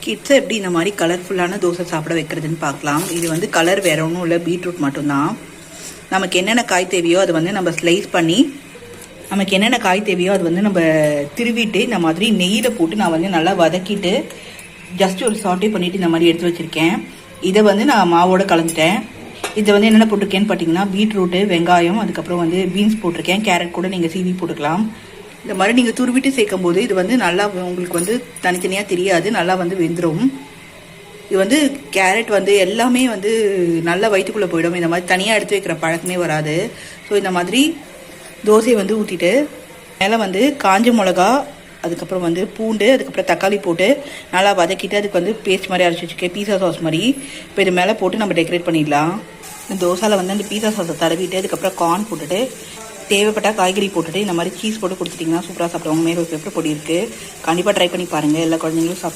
கிட்ஸை எப்படி இந்த மாதிரி கலர்ஃபுல்லான தோசை சாப்பிட வைக்கிறதுன்னு பார்க்கலாம். இது வந்து கலர் வேற ஒன்றும் இல்லை, பீட்ரூட் மட்டும்தான். நமக்கு என்னென்ன காய் தேவையோ அது வந்து நம்ம ஸ்லைஸ் பண்ணி நம்ம திருவிட்டு இந்த மாதிரி நெய்யில் போட்டு நான் வந்து நல்லா வதக்கிட்டு ஜஸ்ட் ஒரு சாட்டே பண்ணிவிட்டு இந்த மாதிரி எடுத்து வச்சுருக்கேன். இதை வந்து நான் மாவோடு கலந்துட்டேன். இதை வந்து என்னென்ன போட்டிருக்கேன்னு பார்த்தீங்கன்னா பீட்ரூட்டு, வெங்காயம், அதுக்கப்புறம் வந்து பீன்ஸ் போட்டிருக்கேன். கேரட் கூட நீங்கள் சீவி போட்டுக்கலாம். இந்த மாதிரி நீங்கள் துருவிட்டு சேர்க்கும் போது இது வந்து நல்லா உங்களுக்கு வந்து தனித்தனியாக தெரியாது, நல்லா வந்து வெந்துடும். இது வந்து கேரட் வந்து எல்லாமே வந்து நல்லா வயிற்றுக்குள்ளே போயிடும். இந்த மாதிரி தனியாக எடுத்து வைக்கிற பழக்கமே வராது. ஸோ இந்த மாதிரி தோசையை வந்து ஊற்றிட்டு மேலே வந்து காஞ்ச மிளகா, அதுக்கப்புறம் வந்து பூண்டு, அதுக்கப்புறம் தக்காளி போட்டு நல்லா வதக்கிட்டு அதுக்கு வந்து பேஸ்ட் மாதிரி அரைச்சி வச்சுருக்கேன், பீஸா சாஸ் மாதிரி. இப்போ இது மேலே போட்டு நம்ம டெக்கரேட் பண்ணிடலாம். இந்த தோசாவில் வந்து அந்த பீஸா சாஸை தடவிட்டு அதுக்கப்புறம் கார்ன் போட்டுட்டு தேவைப்பட்டால் காய்கறி போட்டுட்டு இந்த மாதிரி சீஸ் போட்டு கொடுத்துட்டிங்கன்னா சூப்பராக சாப்பிடுவாங்க. மேலே பெப்பர் பொடி இருக்குது, கண்டிப்பாக ட்ரை பண்ணி பாருங்கள். எல்லா குழந்தைங்களும் சாப்பிடுவாங்க.